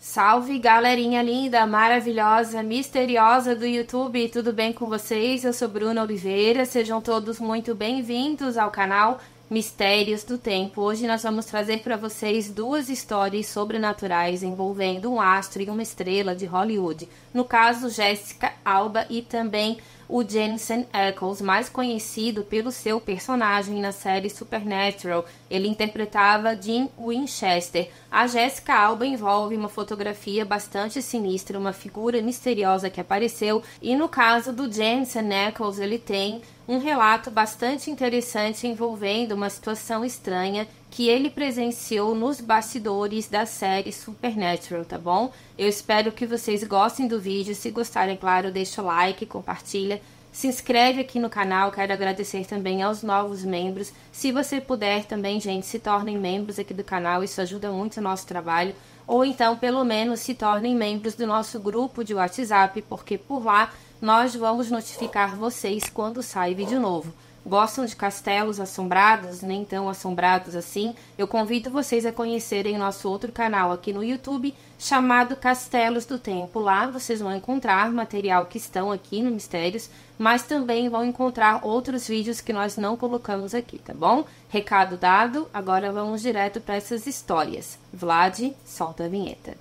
Salve, galerinha linda, maravilhosa, misteriosa do YouTube, tudo bem com vocês? Eu sou Bruna Oliveira, sejam todos muito bem-vindos ao canal Mistérios do Tempo. Hoje nós vamos trazer para vocês duas histórias sobrenaturais envolvendo um astro e uma estrela de Hollywood. No caso, Jessica Alba e também o Jensen Ackles, mais conhecido pelo seu personagem na série Supernatural. Ele interpretava Jim Winchester. A Jessica Alba envolve uma fotografia bastante sinistra, uma figura misteriosa que apareceu. E no caso do Jensen Ackles, ele tem um relato bastante interessante envolvendo uma situação estranha que ele presenciou nos bastidores da série Supernatural, tá bom? Eu espero que vocês gostem do vídeo. Se gostarem, claro, deixa o like, compartilha, se inscreve aqui no canal. Quero agradecer também aos novos membros. Se você puder também, gente, se tornem membros aqui do canal, isso ajuda muito o nosso trabalho. Ou então, pelo menos, se tornem membros do nosso grupo de WhatsApp, porque por lá nós vamos notificar vocês quando sai vídeo novo. Gostam de castelos assombrados, nem tão assombrados assim? Eu convido vocês a conhecerem nosso outro canal aqui no YouTube, chamado Castelos do Tempo. Lá vocês vão encontrar material que estão aqui no Mistérios, mas também vão encontrar outros vídeos que nós não colocamos aqui, tá bom? Recado dado, agora vamos direto para essas histórias. Vlad, solta a vinheta.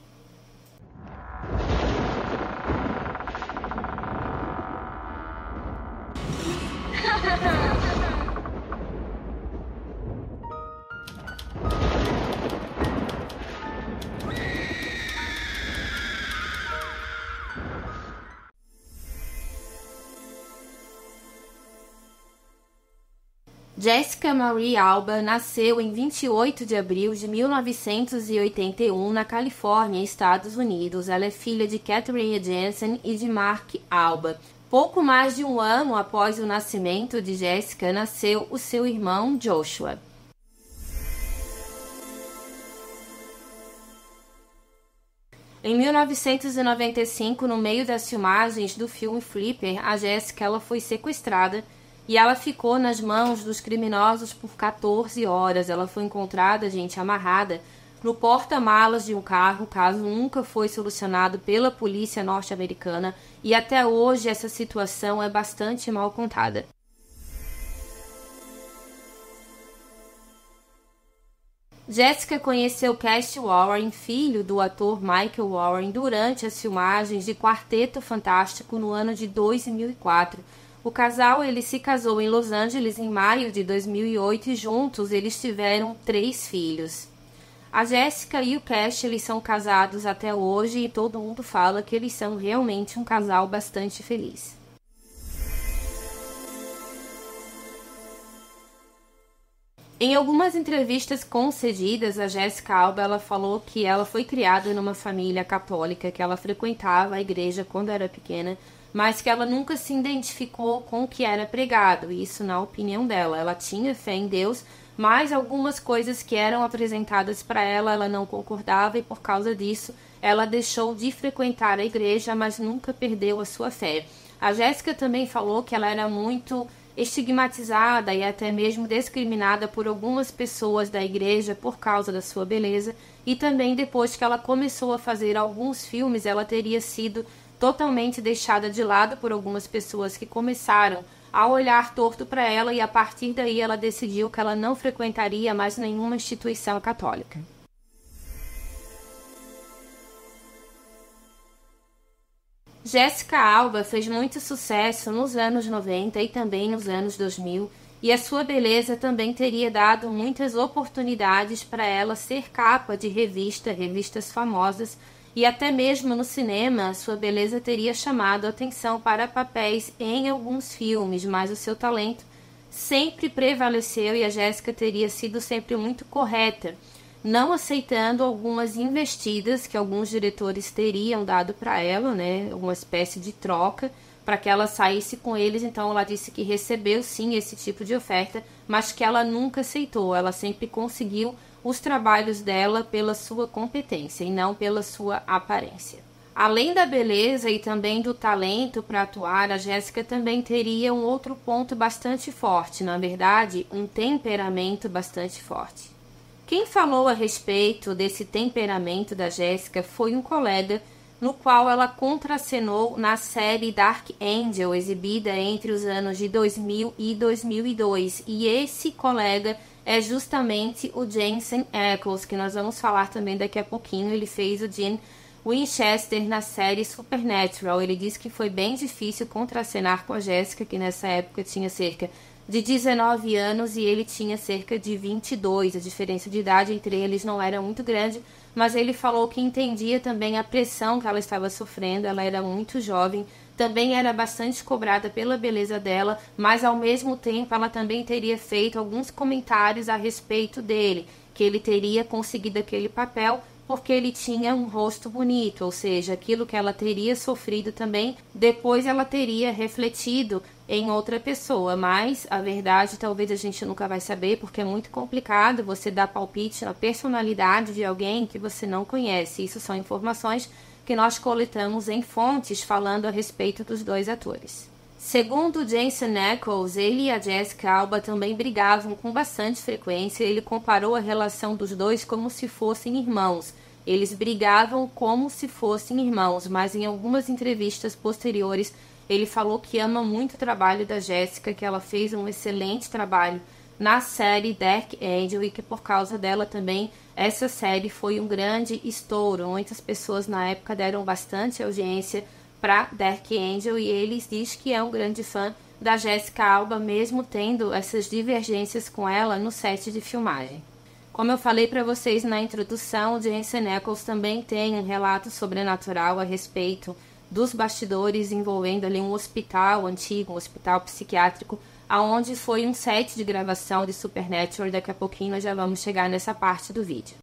Jessica Marie Alba nasceu em 28 de abril de 1981 na Califórnia, Estados Unidos. Ela é filha de Catherine Jensen e de Mark Alba. Pouco mais de um ano após o nascimento de Jessica, nasceu o seu irmão Joshua. Em 1995, no meio das filmagens do filme Flipper, a Jessica ela foi sequestrada e ela ficou nas mãos dos criminosos por 14 horas. Ela foi encontrada, gente, amarrada no porta-malas de um carro. O caso nunca foi solucionado pela polícia norte-americana e até hoje essa situação é bastante mal contada. Jessica conheceu Cash Warren, filho do ator Michael Warren, durante as filmagens de Quarteto Fantástico no ano de 2004. O casal ele se casou em Los Angeles em maio de 2008 e juntos eles tiveram 3 filhos. A Jessica e o Cash eles são casados até hoje e todo mundo fala que eles são realmente um casal bastante feliz. Em algumas entrevistas concedidas, a Jessica Alba ela falou que ela foi criada numa família católica, que ela frequentava a igreja quando era pequena, mas que ela nunca se identificou com o que era pregado. Isso na opinião dela. Ela tinha fé em Deus, mas algumas coisas que eram apresentadas para ela não concordava e por causa disso ela deixou de frequentar a igreja, mas nunca perdeu a sua fé. A Jessica também falou que ela era muito estigmatizada e até mesmo discriminada por algumas pessoas da igreja por causa da sua beleza, e também depois que ela começou a fazer alguns filmes, ela teria sido totalmente deixada de lado por algumas pessoas que começaram a olhar torto para ela e a partir daí ela decidiu que ela não frequentaria mais nenhuma instituição católica. Jessica Alba fez muito sucesso nos anos 90 e também nos anos 2000 e a sua beleza também teria dado muitas oportunidades para ela ser capa de revistas famosas. E até mesmo no cinema, sua beleza teria chamado a atenção para papéis em alguns filmes, mas o seu talento sempre prevaleceu e a Jessica teria sido sempre muito correta, não aceitando algumas investidas que alguns diretores teriam dado para ela, né, uma espécie de troca para que ela saísse com eles. Então ela disse que recebeu sim esse tipo de oferta, mas que ela nunca aceitou. Ela sempre conseguiu os trabalhos dela pela sua competência e não pela sua aparência. Além da beleza e também do talento para atuar, a Jessica também teria um outro ponto bastante forte, na verdade, um temperamento bastante forte. Quem falou a respeito desse temperamento da Jéssica foi um colega no qual ela contracenou na série Dark Angel, exibida entre os anos de 2000 e 2002. E esse colega é justamente o Jensen Ackles, que nós vamos falar também daqui a pouquinho. Ele fez o Dean Winchester na série Supernatural. Ele disse que foi bem difícil contracenar com a Jéssica, que nessa época tinha cerca de 19 anos e ele tinha cerca de 22. A diferença de idade entre eles não era muito grande, mas ele falou que entendia também a pressão que ela estava sofrendo. Ela era muito jovem, também era bastante cobrada pela beleza dela, mas ao mesmo tempo ela também teria feito alguns comentários a respeito dele, que ele teria conseguido aquele papel porque ele tinha um rosto bonito, ou seja, aquilo que ela teria sofrido também, depois ela teria refletido em outra pessoa, mas a verdade talvez a gente nunca vai saber, porque é muito complicado você dar palpite na personalidade de alguém que você não conhece. Isso são informações que nós coletamos em fontes falando a respeito dos dois atores. Segundo Jensen Ackles, ele e a Jessica Alba também brigavam com bastante frequência. Ele comparou a relação dos dois como se fossem irmãos. Eles brigavam como se fossem irmãos, mas em algumas entrevistas posteriores ele falou que ama muito o trabalho da Jessica, que ela fez um excelente trabalho na série Dark Angel e que por causa dela também essa série foi um grande estouro. Muitas pessoas na época deram bastante audiência para Dark Angel e ele diz que é um grande fã da Jessica Alba, mesmo tendo essas divergências com ela no set de filmagem. Como eu falei para vocês na introdução, Jensen Ackles também tem um relato sobrenatural a respeito dos bastidores envolvendo ali um hospital antigo, um hospital psiquiátrico, aonde foi um set de gravação de Supernatural. Daqui a pouquinho nós já vamos chegar nessa parte do vídeo.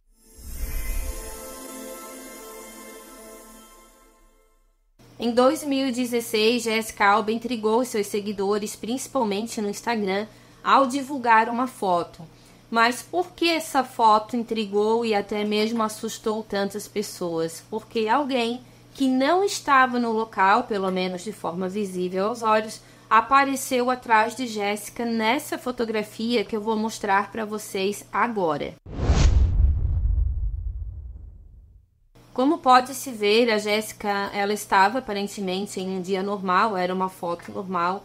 Em 2016, Jessica Alba intrigou seus seguidores, principalmente no Instagram, ao divulgar uma foto. Mas por que essa foto intrigou e até mesmo assustou tantas pessoas? Porque alguém que não estava no local, pelo menos de forma visível aos olhos, apareceu atrás de Jéssica nessa fotografia que eu vou mostrar para vocês agora. Como pode-se ver, a Jéssica, ela estava aparentemente em um dia normal, era uma foto normal,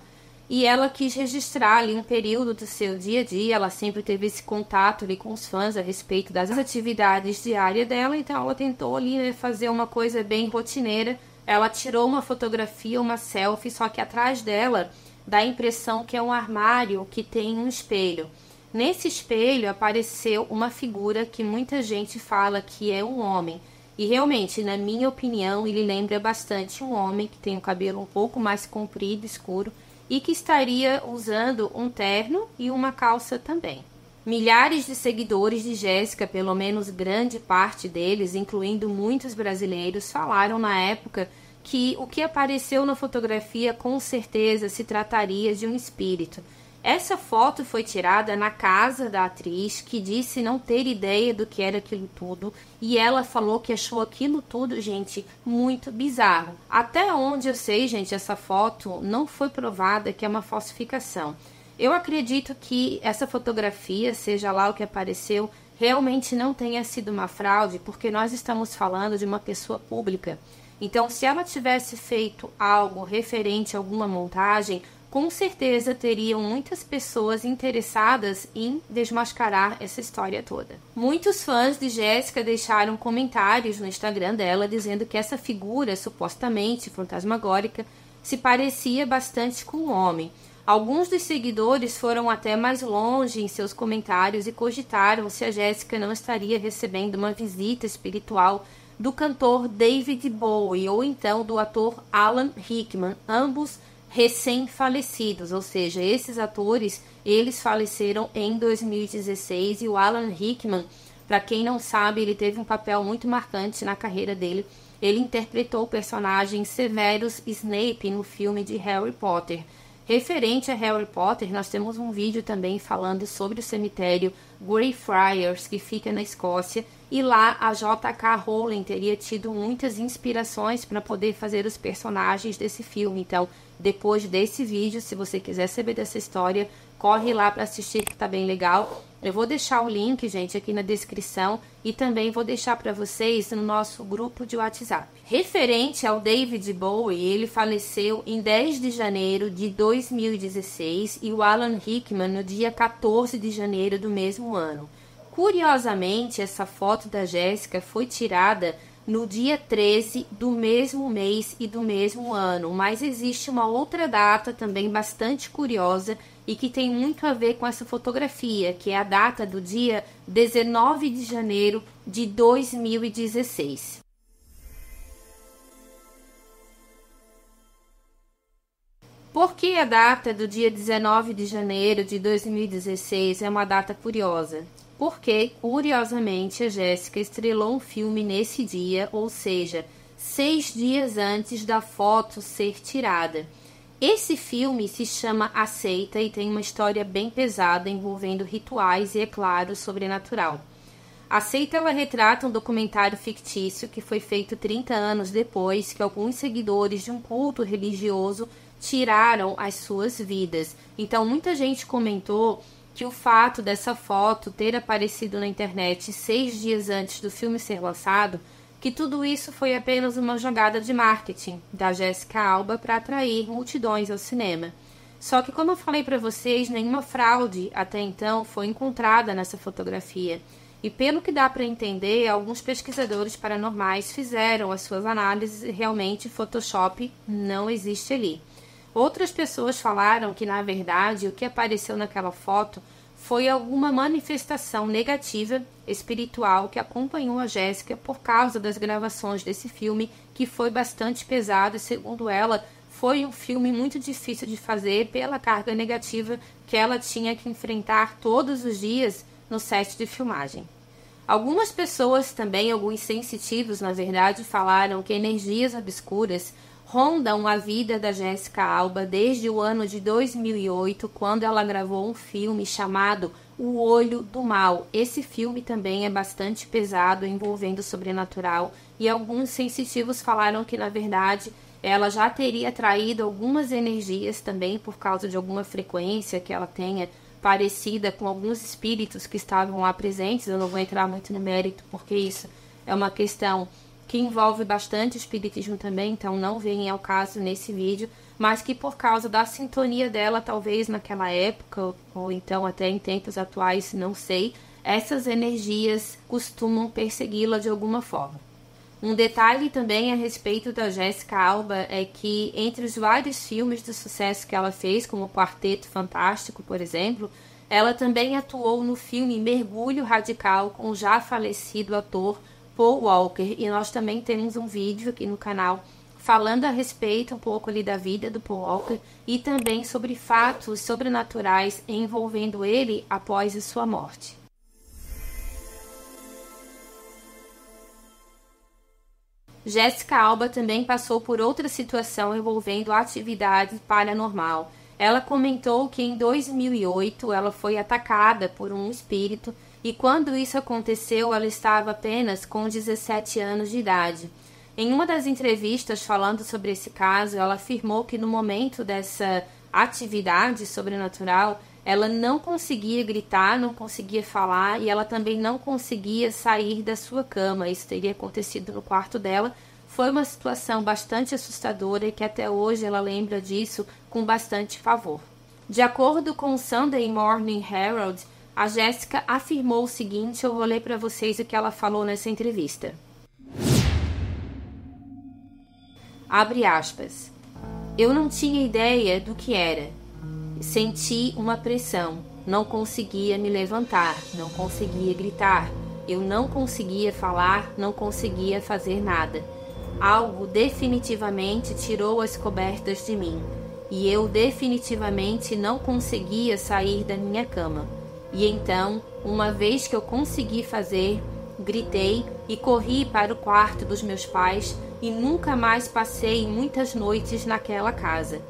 e ela quis registrar ali um período do seu dia a dia. Ela sempre teve esse contato ali com os fãs a respeito das atividades diárias dela, então ela tentou ali, né, fazer uma coisa bem rotineira. Ela tirou uma fotografia, uma selfie, só que atrás dela dá a impressão que é um armário que tem um espelho. Nesse espelho apareceu uma figura que muita gente fala que é um homem. E realmente, na minha opinião, ele lembra bastante um homem que tem o cabelo um pouco mais comprido, escuro, e que estaria usando um terno e uma calça também. Milhares de seguidores de Jéssica, pelo menos grande parte deles, incluindo muitos brasileiros, falaram na época que o que apareceu na fotografia com certeza se trataria de um espírito. Essa foto foi tirada na casa da atriz, que disse não ter ideia do que era aquilo tudo, e ela falou que achou aquilo tudo, gente, muito bizarro. Até onde eu sei, gente, essa foto não foi provada que é uma falsificação. Eu acredito que essa fotografia, seja lá o que apareceu, realmente não tenha sido uma fraude, porque nós estamos falando de uma pessoa pública. Então, se ela tivesse feito algo referente a alguma montagem, com certeza teriam muitas pessoas interessadas em desmascarar essa história toda. Muitos fãs de Jéssica deixaram comentários no Instagram dela dizendo que essa figura supostamente fantasmagórica se parecia bastante com um homem. Alguns dos seguidores foram até mais longe em seus comentários e cogitaram se a Jéssica não estaria recebendo uma visita espiritual do cantor David Bowie ou então do ator Alan Rickman, ambos recém-falecidos, ou seja, esses atores, eles faleceram em 2016 e o Alan Rickman, para quem não sabe, ele teve um papel muito marcante na carreira dele. Ele interpretou o personagem Severus Snape no filme de Harry Potter. Referente a Harry Potter, nós temos um vídeo também falando sobre o cemitério Greyfriars, que fica na Escócia, e lá a J.K. Rowling teria tido muitas inspirações para poder fazer os personagens desse filme. Então, depois desse vídeo, se você quiser saber dessa história, Corre lá para assistir que tá bem legal. Eu vou deixar o link, gente, aqui na descrição e também vou deixar para vocês no nosso grupo de WhatsApp. Referente ao David Bowie, ele faleceu em 10 de janeiro de 2016 e o Alan Rickman no dia 14 de janeiro do mesmo ano. Curiosamente, essa foto da Jéssica foi tirada no dia 13 do mesmo mês e do mesmo ano, mas existe uma outra data também bastante curiosa e que tem muito a ver com essa fotografia, que é a data do dia 19 de janeiro de 2016. Por que a data do dia 19 de janeiro de 2016 é uma data curiosa? Porque, curiosamente, a Jéssica estrelou um filme nesse dia, ou seja, 6 dias antes da foto ser tirada. Esse filme se chama A Seita e tem uma história bem pesada envolvendo rituais e, é claro, sobrenatural. A Seita ela retrata um documentário fictício que foi feito 30 anos depois que alguns seguidores de um culto religioso tiraram as suas vidas. Então, muita gente comentou que o fato dessa foto ter aparecido na internet 6 dias antes do filme ser lançado, que tudo isso foi apenas uma jogada de marketing da Jessica Alba para atrair multidões ao cinema. Só que, como eu falei para vocês, nenhuma fraude até então foi encontrada nessa fotografia. E pelo que dá para entender, alguns pesquisadores paranormais fizeram as suas análises e realmente Photoshop não existe ali. Outras pessoas falaram que, na verdade, o que apareceu naquela foto foi alguma manifestação negativa espiritual que acompanhou a Jéssica por causa das gravações desse filme, que foi bastante pesado e, segundo ela, foi um filme muito difícil de fazer pela carga negativa que ela tinha que enfrentar todos os dias no set de filmagem. Algumas pessoas também, alguns sensitivos, na verdade, falaram que energias obscuras rondam a vida da Jessica Alba desde o ano de 2008, quando ela gravou um filme chamado O Olho do Mal. Esse filme também é bastante pesado, envolvendo o sobrenatural, e alguns sensitivos falaram que, na verdade, ela já teria atraído algumas energias também por causa de alguma frequência que ela tenha parecida com alguns espíritos que estavam lá presentes. Eu não vou entrar muito no mérito, porque isso é uma questão que envolve bastante espiritismo também, então não vem ao caso nesse vídeo, mas que por causa da sintonia dela, talvez naquela época, ou então até em tempos atuais, não sei, essas energias costumam persegui-la de alguma forma. Um detalhe também a respeito da Jessica Alba é que, entre os vários filmes de sucesso que ela fez, como o Quarteto Fantástico, por exemplo, ela também atuou no filme Mergulho Radical com o já falecido ator Paul Walker, e nós também temos um vídeo aqui no canal falando a respeito um pouco ali da vida do Paul Walker e também sobre fatos sobrenaturais envolvendo ele após a sua morte. Jessica Alba também passou por outra situação envolvendo atividade paranormal. Ela comentou que em 2008 ela foi atacada por um espírito e quando isso aconteceu ela estava apenas com 17 anos de idade. Em uma das entrevistas falando sobre esse caso, ela afirmou que no momento dessa atividade sobrenatural ela não conseguia gritar, não conseguia falar e ela também não conseguia sair da sua cama. Isso teria acontecido no quarto dela. Foi uma situação bastante assustadora e que até hoje ela lembra disso com bastante pavor. De acordo com o Sunday Morning Herald, a Jéssica afirmou o seguinte, eu vou ler para vocês o que ela falou nessa entrevista. Abre aspas. Eu não tinha ideia do que era. Senti uma pressão. Não conseguia me levantar, não conseguia gritar. Eu não conseguia falar, não conseguia fazer nada. Algo definitivamente tirou as cobertas de mim. E eu definitivamente não conseguia sair da minha cama. E então, uma vez que eu consegui fazer, gritei e corri para o quarto dos meus pais e nunca mais passei muitas noites naquela casa.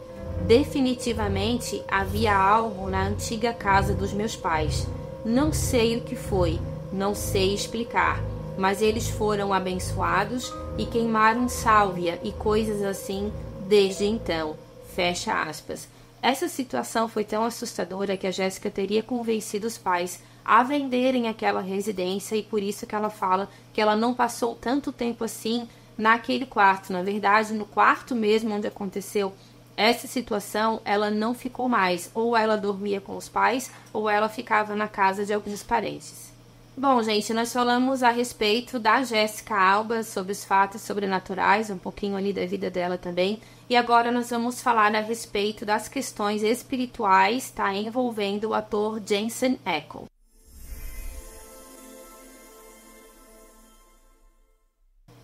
Definitivamente havia algo na antiga casa dos meus pais. Não sei o que foi, não sei explicar, mas eles foram abençoados e queimaram sálvia e coisas assim desde então. Fecha aspas. Essa situação foi tão assustadora que a Jéssica teria convencido os pais a venderem aquela residência e por isso que ela fala que ela não passou tanto tempo assim naquele quarto. Na verdade, no quarto mesmo onde aconteceu essa situação, ela não ficou mais. Ou ela dormia com os pais ou ela ficava na casa de alguns parentes. Bom, gente, nós falamos a respeito da Jessica Alba, sobre os fatos sobrenaturais, um pouquinho ali da vida dela também. E agora nós vamos falar a respeito das questões espirituais, tá, envolvendo o ator Jensen Ackles.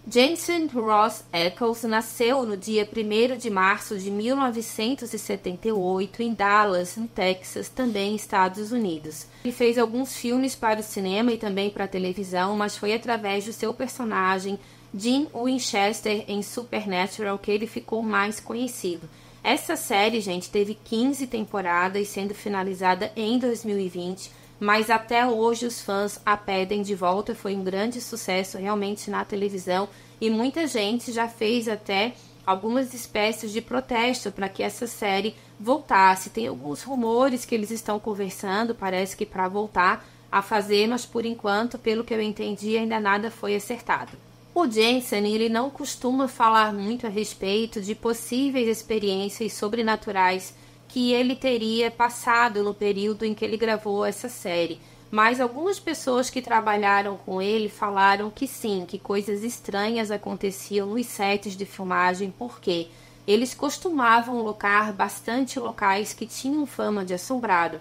Jensen Ross Ackles nasceu no dia 1º de março de 1978 em Dallas, no Texas, também Estados Unidos. Ele fez alguns filmes para o cinema e também para a televisão, mas foi através do seu personagem Dean Winchester em Supernatural que ele ficou mais conhecido. Essa série, gente, teve 15 temporadas, sendo finalizada em 2020, mas até hoje os fãs a pedem de volta. Foi um grande sucesso realmente na televisão e muita gente já fez até algumas espécies de protesto para que essa série voltasse. Tem alguns rumores que eles estão conversando, parece que para voltar a fazer, mas por enquanto, pelo que eu entendi, ainda nada foi acertado. O Jensen, ele não costuma falar muito a respeito de possíveis experiências sobrenaturais que ele teria passado no período em que ele gravou essa série. Mas algumas pessoas que trabalharam com ele falaram que sim, que coisas estranhas aconteciam nos sets de filmagem, porque eles costumavam locar bastante locais que tinham fama de assombrado.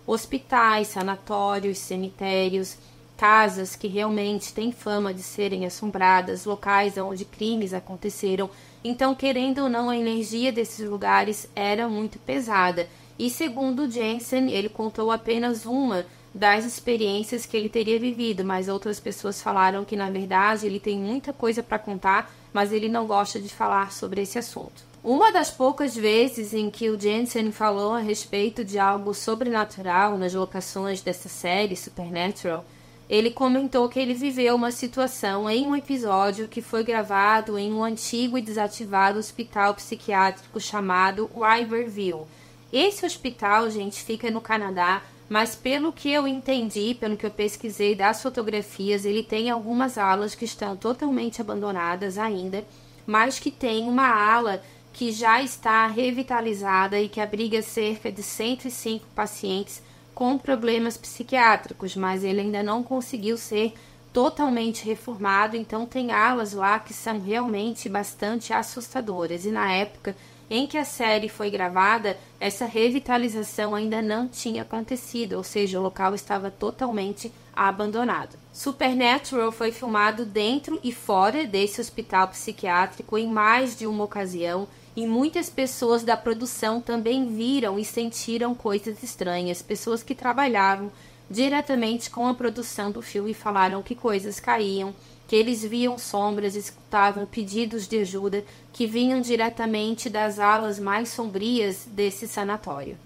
Hospitais, sanatórios, cemitérios, casas que realmente têm fama de serem assombradas, locais onde crimes aconteceram. Então, querendo ou não, a energia desses lugares era muito pesada. E segundo Jensen, ele contou apenas uma das experiências que ele teria vivido, mas outras pessoas falaram que, na verdade, ele tem muita coisa para contar, mas ele não gosta de falar sobre esse assunto. Uma das poucas vezes em que o Jensen falou a respeito de algo sobrenatural nas locações dessa série, Supernatural, ele comentou que ele viveu uma situação em um episódio que foi gravado em um antigo e desativado hospital psiquiátrico chamado Iberville. Esse hospital, gente, fica no Canadá, mas pelo que eu entendi, pelo que eu pesquisei das fotografias, ele tem algumas alas que estão totalmente abandonadas ainda, mas que tem uma ala que já está revitalizada e que abriga cerca de 105 pacientes com problemas psiquiátricos, mas ele ainda não conseguiu ser totalmente reformado, então tem alas lá que são realmente bastante assustadoras. E na época em que a série foi gravada, essa revitalização ainda não tinha acontecido, ou seja, o local estava totalmente abandonado. Supernatural foi filmado dentro e fora desse hospital psiquiátrico em mais de uma ocasião, e muitas pessoas da produção também viram e sentiram coisas estranhas. Pessoas que trabalhavam diretamente com a produção do filme falaram que coisas caíam, que eles viam sombras, escutavam pedidos de ajuda que vinham diretamente das alas mais sombrias desse sanatório.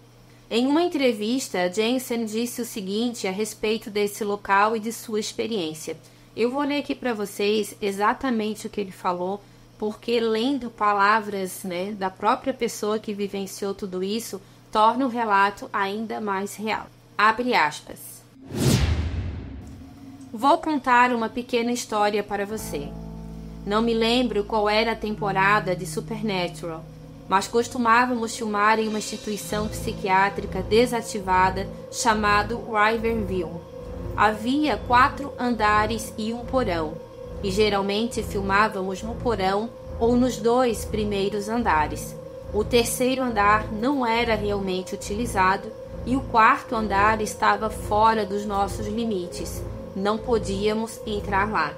Em uma entrevista, Jensen disse o seguinte a respeito desse local e de sua experiência. Eu vou ler aqui para vocês exatamente o que ele falou, porque lendo palavras, da própria pessoa que vivenciou tudo isso, torna o relato ainda mais real. Abre aspas. Vou contar uma pequena história para você. Não me lembro qual era a temporada de Supernatural, mas costumávamos filmar em uma instituição psiquiátrica desativada chamado Iberville. Havia 4 andares e um porão, e geralmente filmávamos no porão ou nos 2 primeiros andares. O terceiro andar não era realmente utilizado e o 4º andar estava fora dos nossos limites. Não podíamos entrar lá.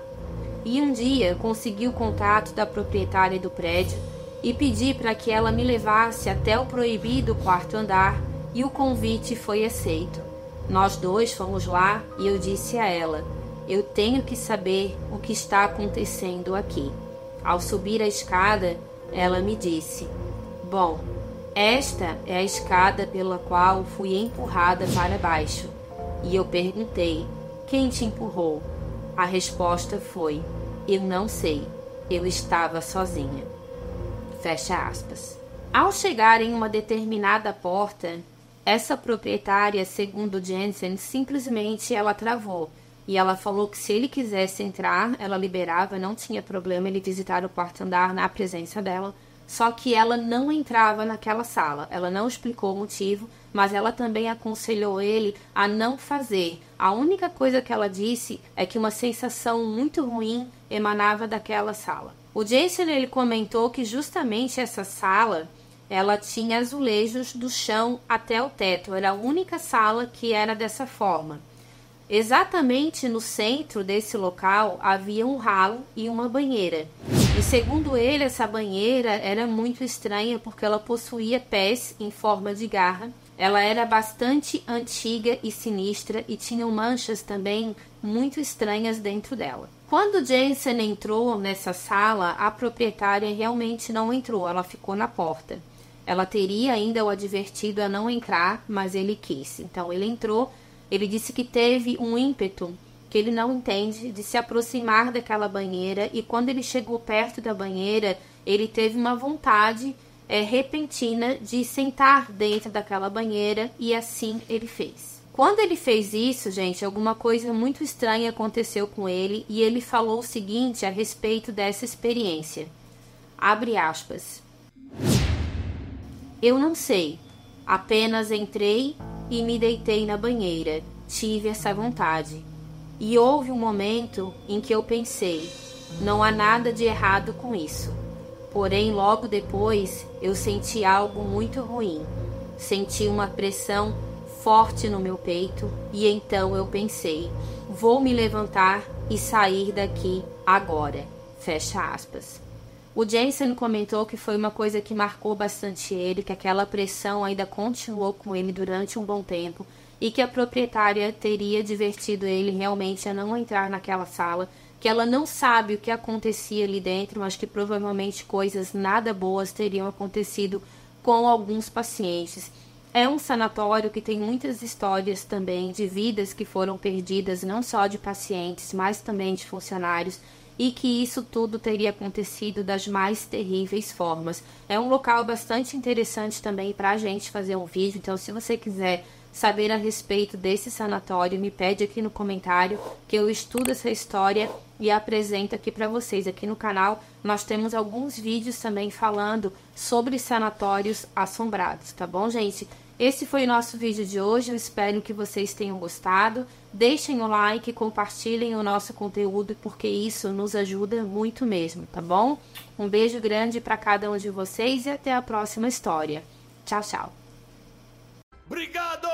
E um dia consegui o contato da proprietária do prédio e pedi para que ela me levasse até o proibido 4º andar e o convite foi aceito. Nós 2 fomos lá e eu disse a ela: eu tenho que saber o que está acontecendo aqui. Ao subir a escada, ela me disse: bom, esta é a escada pela qual fui empurrada para baixo. E eu perguntei: quem te empurrou? A resposta foi: eu não sei, eu estava sozinha. Fecha aspas. Ao chegar em uma determinada porta, essa proprietária, segundo Jensen, simplesmente ela travou. E ela falou que se ele quisesse entrar, ela liberava, não tinha problema ele visitar o quarto andar na presença dela. Só que ela não entrava naquela sala. Ela não explicou o motivo, mas ela também aconselhou ele a não fazer. A única coisa que ela disse é que uma sensação muito ruim emanava daquela sala. O Jason, ele comentou que justamente essa sala, ela tinha azulejos do chão até o teto. Era a única sala que era dessa forma. Exatamente no centro desse local havia um ralo e uma banheira. E segundo ele, essa banheira era muito estranha porque ela possuía pés em forma de garra. Ela era bastante antiga e sinistra e tinha manchas também muito estranhas dentro dela. Quando Jensen entrou nessa sala, a proprietária realmente não entrou, ela ficou na porta. Ela teria ainda o advertido a não entrar, mas ele quis. Então ele entrou. Ele disse que teve um ímpeto que ele não entende de se aproximar daquela banheira e quando ele chegou perto da banheira, ele teve uma vontade repentina de sentar dentro daquela banheira e assim ele fez. Quando ele fez isso, gente, alguma coisa muito estranha aconteceu com ele e ele falou o seguinte a respeito dessa experiência. Abre aspas. Eu não sei, apenas entrei e me deitei na banheira. Tive essa vontade. E houve um momento em que eu pensei, não há nada de errado com isso. Porém, logo depois, eu senti algo muito ruim. Senti uma pressão forte no meu peito e então eu pensei, vou me levantar e sair daqui agora. Fecha aspas. O Jensen comentou que foi uma coisa que marcou bastante ele, que aquela pressão ainda continuou com ele durante um bom tempo e que a proprietária teria divertido ele realmente a não entrar naquela sala, que ela não sabe o que acontecia ali dentro, mas que provavelmente coisas nada boas teriam acontecido com alguns pacientes. É um sanatório que tem muitas histórias também de vidas que foram perdidas, não só de pacientes, mas também de funcionários, e que isso tudo teria acontecido das mais terríveis formas. É um local bastante interessante também para a gente fazer um vídeo, então se você quiser saber a respeito desse sanatório, me pede aqui no comentário que eu estudo essa história e apresento aqui para vocês. Aqui no canal nós temos alguns vídeos também falando sobre sanatórios assombrados, tá bom, gente? Esse foi o nosso vídeo de hoje, eu espero que vocês tenham gostado. Deixem o like, compartilhem o nosso conteúdo, porque isso nos ajuda muito mesmo, tá bom? Um beijo grande para cada um de vocês e até a próxima história. Tchau, tchau. Obrigado!